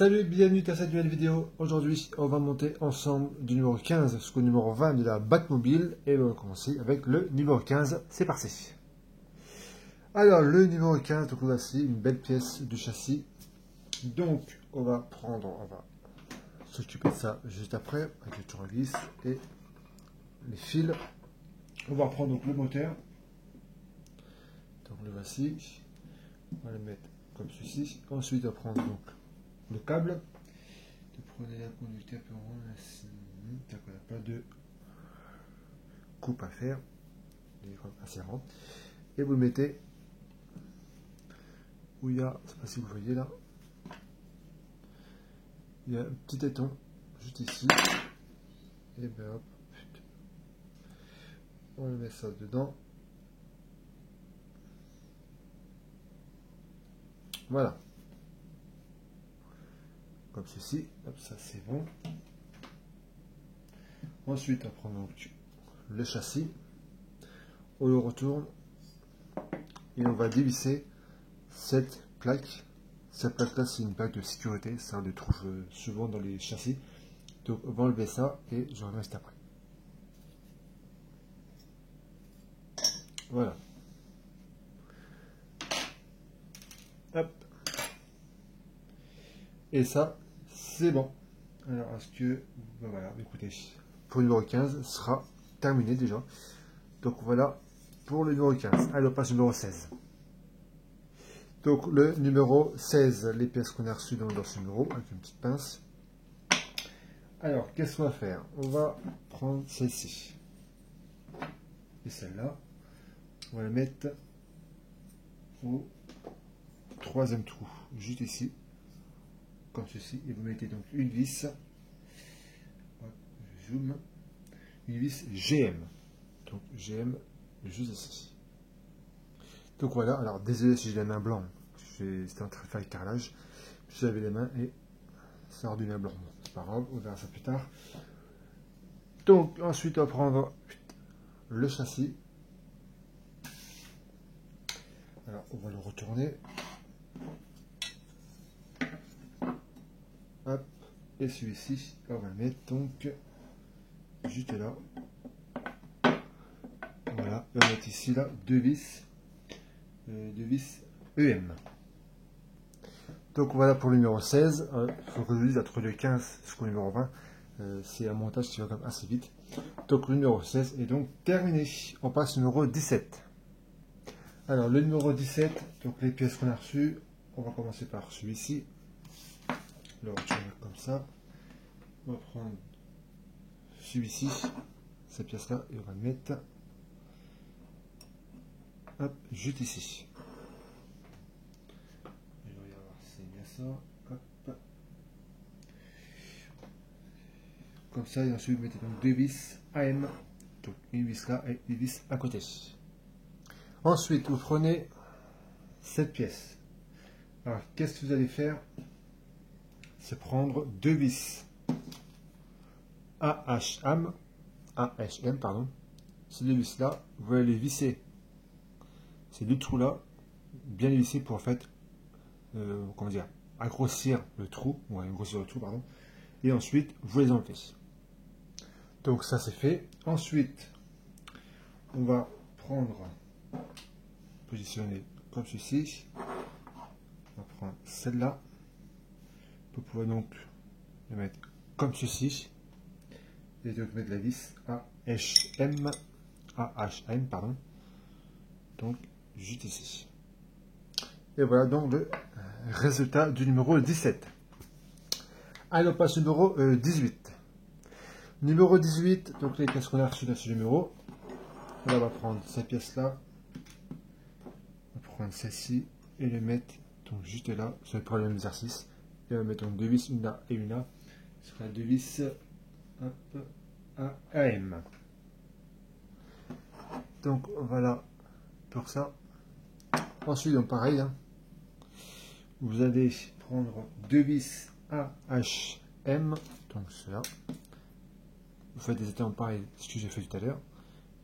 Salut, bienvenue à cette nouvelle vidéo. Aujourd'hui, on va monter ensemble du numéro 15 jusqu'au numéro 20 de la Batmobile. Et on va commencer avec le numéro 15. C'est parti. Alors, le numéro 15, donc voici une belle pièce du châssis. Donc, on va s'occuper de ça juste après, avec le tournevis et les fils. On va prendre donc le moteur. Donc, le voici. On va le mettre comme ceci. Ensuite, on va prendre donc le câble. Vous prenez un conducteur pour rendre on n'a pas de coupe à faire, assez rond, et vous le mettez où il y a, je ne sais pas si vous voyez là, il y a un petit éton juste ici, et ben hop, on met ça dedans, voilà, comme ceci, hop, ça c'est bon. Ensuite on prend donc le châssis, on le retourne et on va dévisser cette plaque. Cette plaque là, c'est une plaque de sécurité, ça on le trouve souvent dans les châssis. Donc on va enlever ça et je reviens juste après. Voilà. Hop. Et ça, c'est bon. Alors est-ce que, ben voilà, écoutez, pour le numéro 15 sera terminé déjà. Donc voilà pour le numéro 15. Allez, on passe au numéro 16. Donc le numéro 16, les pièces qu'on a reçues dans ce numéro, avec une petite pince. Alors, qu'est-ce qu'on va faire? On va prendre celle-ci. Et celle-là, on va la mettre au troisième trou, juste ici, comme ceci. Et vous mettez donc une vis, je zoome, une vis GM. Donc GM, juste ici. Donc voilà, alors désolé si j'ai la main blanche, c'était en train de faire le carrelage. J'avais les mains et ça a rendu la blanc. Bon, c'est pas grave, on verra ça plus tard. Donc ensuite on va prendre le châssis. Alors on va le retourner. Hop, et celui-ci, on va le mettre donc juste là. Voilà, on va mettre ici là deux vis EM. Donc voilà pour le numéro 16. Il faut que je vous dise entre le 15 jusqu'au numéro 20. C'est un montage qui va quand même assez vite. Donc le numéro 16 est donc terminé. On passe au numéro 17. Alors le numéro 17, donc les pièces qu'on a reçues, on va commencer par celui-ci. Le retourner comme ça. On va prendre celui-ci, cette pièce-là, et on va le mettre hop, juste ici. Je vais voir si c'est bien ça. Hop. Comme ça, et ensuite vous mettez donc deux vis AM, donc une vis là et une vis à côté. Ensuite, vous prenez cette pièce. Alors, qu'est-ce que vous allez faire? C'est prendre deux vis AHM, pardon. Ces deux vis là, vous allez les visser. Ces deux trous là, bien les visser pour en fait, comment dire, grossir le trou, pardon. Et ensuite, vous les enlevez. Donc ça c'est fait. Ensuite, on va prendre, positionner comme ceci. On va prendre celle-là. Vous pouvez donc le mettre comme ceci. Et donc mettre la vis AHM, pardon. Donc juste ici. Et voilà donc le résultat du numéro 17. Allez, on passe au numéro 18. Numéro 18, donc les pièces qu'on a reçues dans ce numéro. Là, on va prendre cette pièce-là. On va prendre celle-ci et le mettre donc juste là, sur le premier exercice. Et on va mettre donc deux vis, une là et une là. Ce sera deux vis AM. Donc voilà pour ça. Ensuite, donc pareil, hein, vous allez prendre deux vis AHM, donc cela. Vous faites des états pareil, ce que j'ai fait tout à l'heure.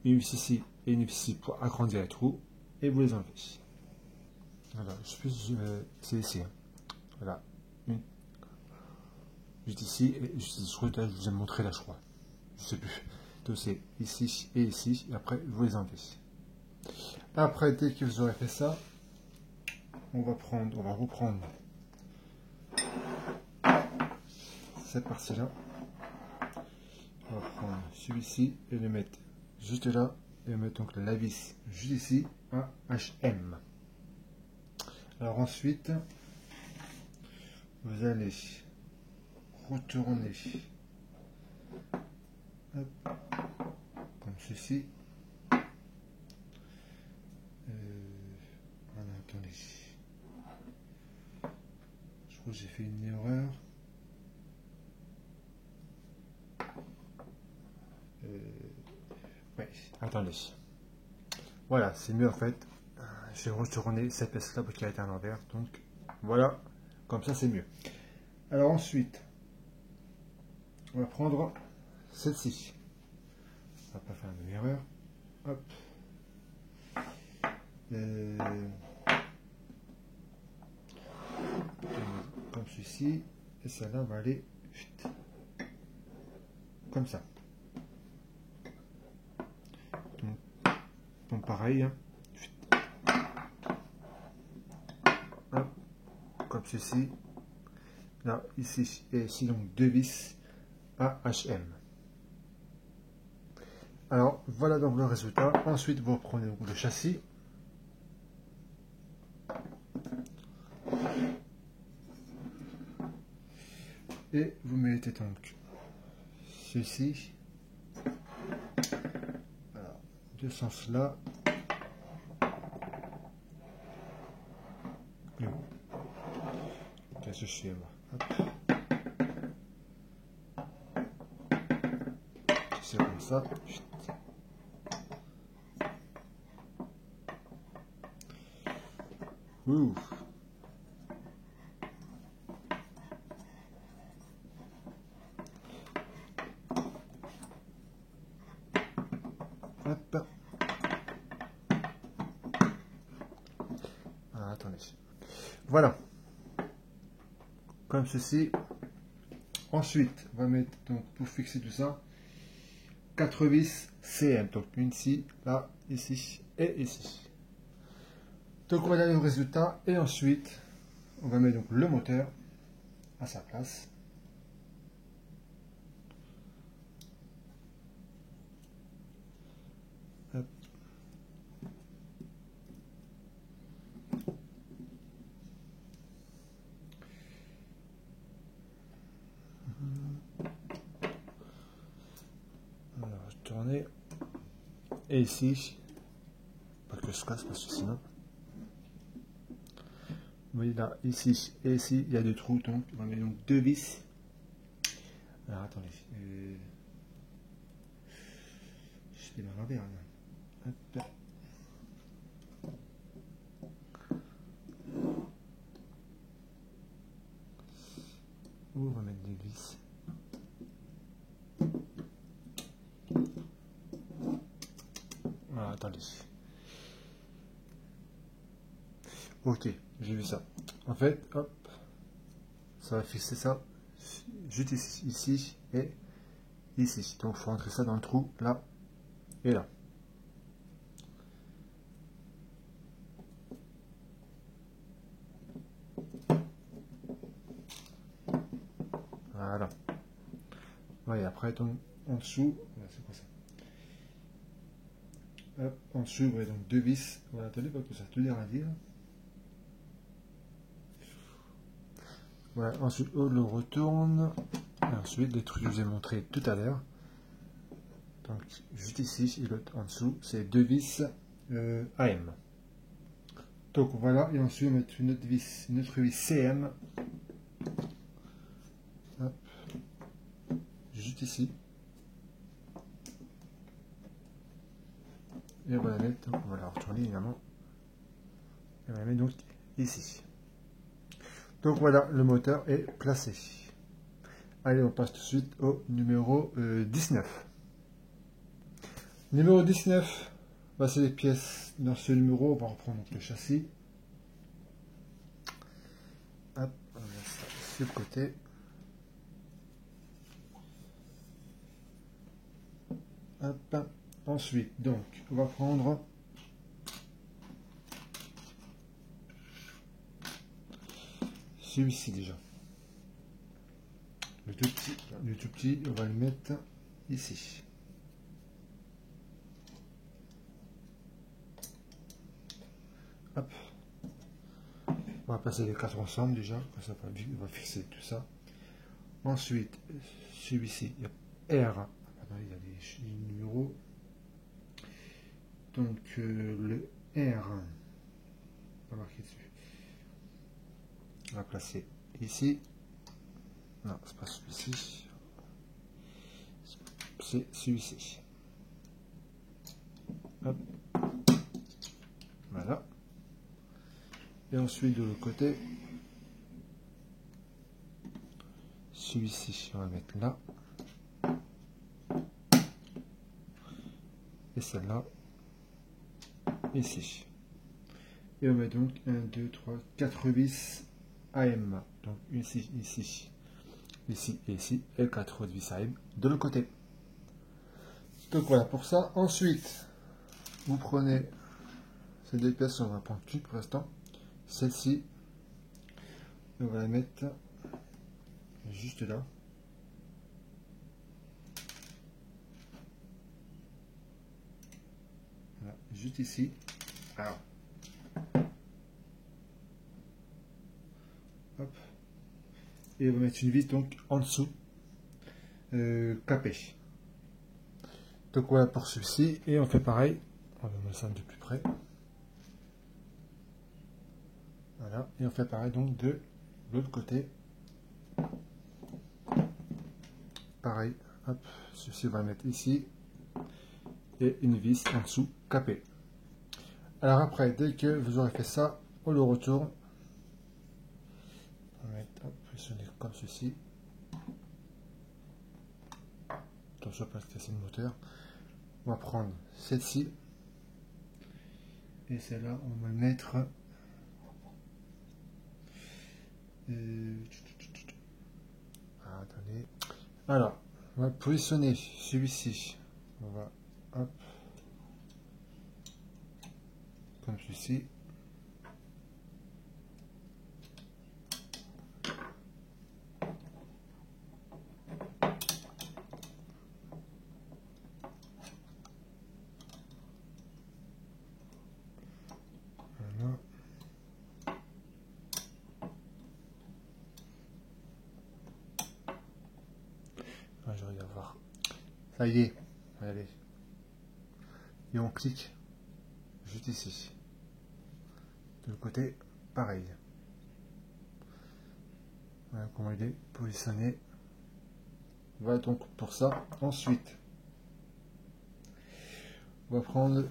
Une vis ici et une vis ici pour agrandir les trous et vous les enlevez. Voilà, c'est ici. Hein. Voilà, juste ici, et juste ici. Je crois que là, je vous ai montré là, je crois. Je sais plus. Donc c'est ici et ici, et après vous les enlevez. Après, dès que vous aurez fait ça, on va reprendre cette partie-là. On va prendre celui-ci et le mettre juste là, et mettre donc la vis juste ici à HM. Alors ensuite, vous allez retourner hop, comme ceci. Attendez. Je crois que j'ai fait une erreur. Ouais, attendez. Voilà, c'est mieux en fait. J'ai retourné cette pièce là parce qu'elle a été à l'envers. Donc voilà, comme ça c'est mieux. Alors ensuite, on va prendre celle-ci. On va pas faire une erreur. Hop. Comme ceci. Et celle-là va aller comme ça. Donc pareil. Hein. Hop. Comme ceci. Là, ici et ici, donc deux vis à HM. Alors voilà donc le résultat. Ensuite, vous reprenez donc le châssis. Et vous mettez donc ceci. Alors, de ce sens là. Qu'est-ce que je fais moi? C'est comme ça. Ouh. Hop. Ah, attendez. Voilà. Comme ceci. Ensuite, on va mettre donc pour fixer tout ça 4 vis CM. Donc une ici, là, ici et ici. Donc voilà le résultat. Et ensuite, on va mettre donc le moteur à sa place. Hop. On va retourner. Et ici, pas que je casse parce que sinon. Vous voyez là, ici et ici, il y a deux trous, donc on va mettre donc deux vis. Alors attendez, je fais dans l'envers là. Hop. On va mettre des vis. Voilà, attendez. Ok, j'ai vu ça. En fait, hop, ça va fixer ça juste ici et ici. Donc, il faut entrer ça dans le trou là et là. Voilà. Ouais, et après, donc, en dessous, c'est quoi ça? Hop, en dessous, vous voyez donc deux vis. Voilà, attendez, pas que ça te l'air à dire. Voilà, ensuite, on le retourne. Et ensuite, les trucs que je vous ai montré tout à l'heure. Donc, juste ici, et l'autre en dessous, c'est deux vis AM. Donc, voilà, et ensuite, on va mettre une autre vis CM. Hop. Juste ici. Et on va la mettre, donc on va la retourner évidemment. Et on va la mettre donc ici. Donc voilà, le moteur est placé. Allez, on passe tout de suite au numéro 19. Numéro 19, bah, c'est les pièces dans ce numéro. On va reprendre donc le châssis. Hop, on met ça sur le côté. Hop. Ensuite, donc, on va prendre celui-ci déjà. Le tout petit, on va le mettre ici. Hop. On va passer les quatre ensemble déjà, comme ça on va fixer tout ça. Ensuite, celui-ci, il y a R. Il y a des numéros. Donc le R, on va marquer dessus. On va placer ici. Non, c'est pas celui-ci. C'est celui-ci. Hop. Voilà. Et ensuite de l'autre côté, celui-ci, on va mettre là. Et celle-là, ici. Et on met donc 1, 2, 3, 4 vis AM. Donc ici, ici, ici et ici. Et 4 vis AM de l'autre côté. Donc voilà pour ça. Ensuite, vous prenez ces deux pièces, on va prendre une pour l'instant. Celle-ci, on va la mettre juste là. Voilà, juste ici. Alors, hop. Et on va mettre une vis donc en dessous, capée. Donc voilà pour celui-ci. Et on fait pareil. On va mettre ça de plus près. Voilà. Et on fait pareil donc de l'autre côté. Pareil. Hop. Celui-ci on va le mettre ici. Et une vis en dessous capée. Alors après, dès que vous aurez fait ça, on le retourne. On va mettre, positionner comme ceci. Attention pas que c'est le moteur. On va prendre celle-ci. Et celle-là, on va le mettre. Attendez. Alors, on va positionner celui-ci. On va, hop, comme ceci. Voilà. Ah, je regarde voir. Ça y est. Allez. Et on clique juste ici. De l'autre côté, pareil. Voilà comment il est positionné. Voilà donc pour ça. Ensuite, on va prendre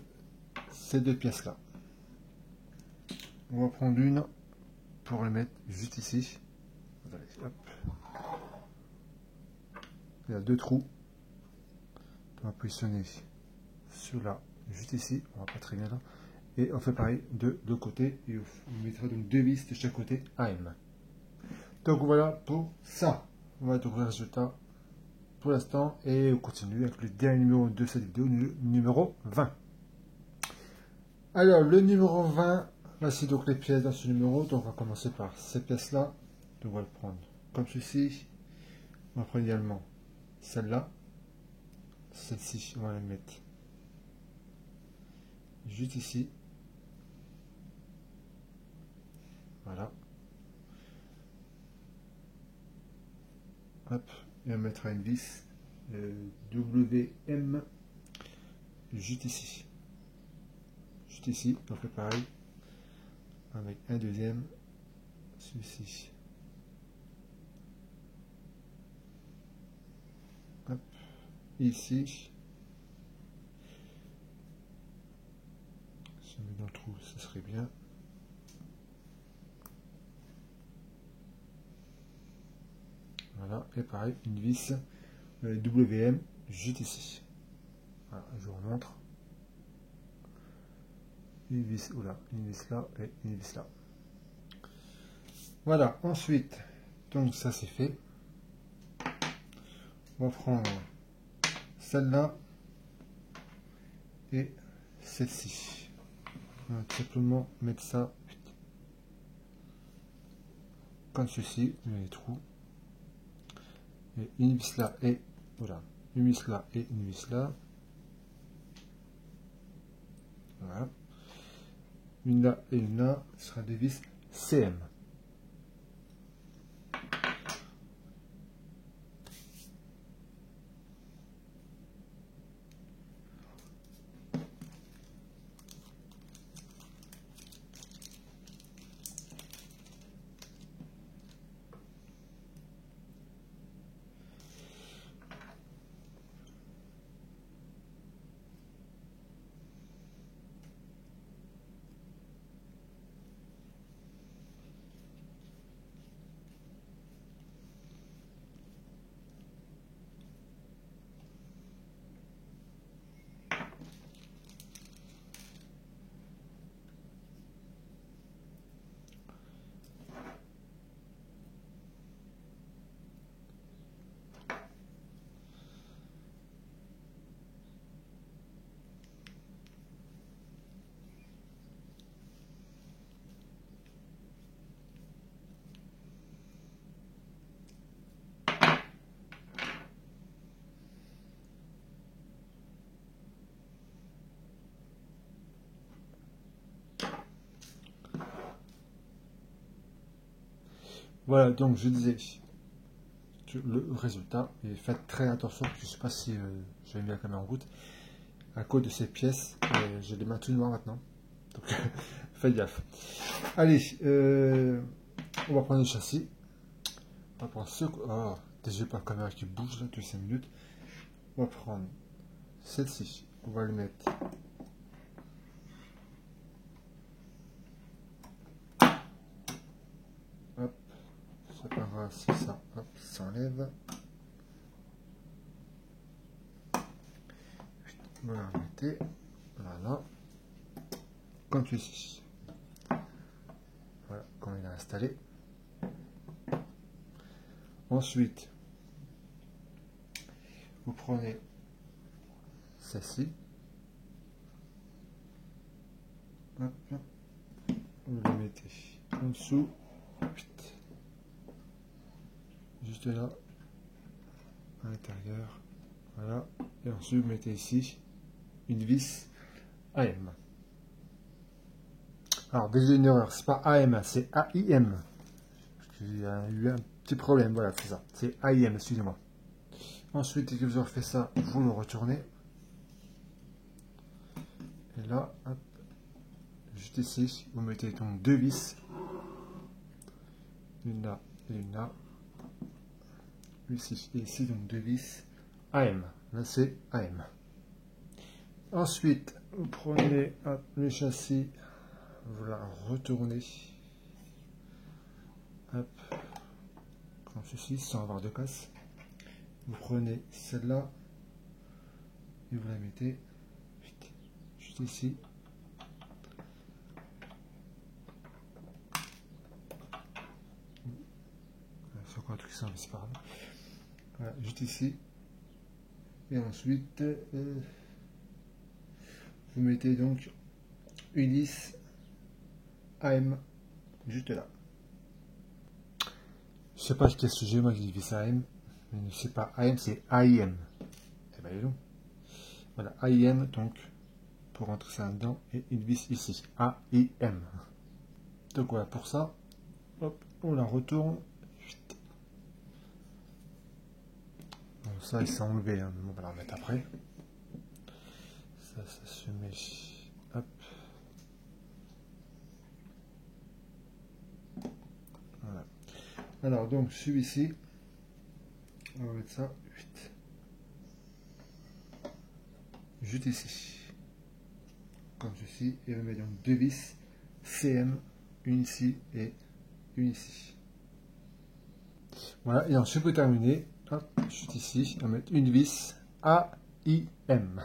ces deux pièces là. On va prendre une pour le mettre juste ici. Allez, hop. Il y a deux trous. On va positionner celui-là juste ici. On va pas très bien là. Et on fait pareil de l'autre côté. Et on mettra donc deux vis de chaque côté AM. Donc voilà pour ça. On va trouver le résultat pour l'instant. Et on continue avec le dernier numéro de cette vidéo, le numéro 20. Alors le numéro 20, voici donc les pièces dans ce numéro. Donc on va commencer par ces pièces-là. Donc on va le prendre comme ceci. On va prendre également celle-là. Celle-ci, on va la mettre juste ici. Voilà. Hop. Et on mettra une vis WM juste ici. Juste ici, on fait pareil. Avec un deuxième. Celui-ci. Hop. Ici. Si on met dans le trou, ce serait bien. Voilà, et pareil, une vis WM juste ici. Voilà, je vous remontre. Une vis, oula, une vis là et une vis là. Voilà, ensuite, donc ça c'est fait. On va prendre celle-là et celle-ci. On va tout simplement mettre ça comme ceci, les trous. Et une vis là et voilà, une vis là et une vis là. Voilà. Une là et une là, ce sera des vis CM. Voilà, donc je disais le résultat, et faites très attention, je ne sais pas si j'avais mis la caméra en route, à cause de ces pièces, j'ai les mains tout noires maintenant, donc faites gaffe. Allez, on va prendre le châssis, on va prendre ce... Oh, déjà pas la caméra qui bouge là, depuis 5 minutes, on va prendre celle-ci, on va le mettre... Hop, ça part si ça, hop, s'enlève. Voilà, mettez, voilà, comme ceci. Voilà, comme il est installé. Ensuite, vous prenez celle-ci, vous la mettez en dessous, juste là, à l'intérieur, voilà, et ensuite vous mettez ici une vis AM. Alors déjà une erreur, c'est pas AM, c'est AIM. Il y a eu un petit problème, voilà, c'est ça, c'est AIM, excusez-moi. Ensuite, dès que vous aurez fait ça, vous le retournez. Et là, hop, juste ici, vous mettez donc deux vis. Une là et une là. Ici et ici, donc deux vis AM. Là, c'est AM. Ensuite, vous prenez hop, le châssis, vous la retournez. Hop, comme ceci, sans avoir de casse. Vous prenez celle-là et vous la mettez juste ici. C'est encore un truc simple, c'est pas grave. Voilà, juste ici. Et ensuite, vous mettez donc une vis AM juste là. Je sais pas quel sujet, moi qui dis AM, mais je sais pas AM, c'est AIM. Eh ben, dis donc. Voilà, AIM, donc, pour rentrer ça dedans, et une vis ici, AIM. Donc voilà, pour ça, hop, on la retourne. Bon, ça, il s'est enlevé, hein, mais on va la remettre après. Ça se met, hop. Voilà. Alors, donc, celui-ci, on va mettre ça, juste ici, comme ceci, et on va mettre donc deux vis CM, une ici et une ici. Voilà, et ensuite pour terminer, hop, juste ici, on va mettre une vis AIM.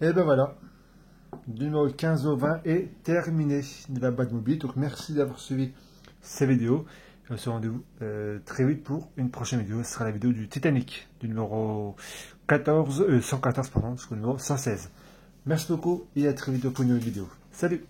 Et ben voilà, du numéro 15 au 20 est terminé de la Batmobile. Donc merci d'avoir suivi ces vidéos. Je vous donne rendez-vous très vite pour une prochaine vidéo. Ce sera la vidéo du Titanic, du numéro 114, pardon, jusqu'au numéro 116. Merci beaucoup et à très vite pour une nouvelle vidéo. Salut!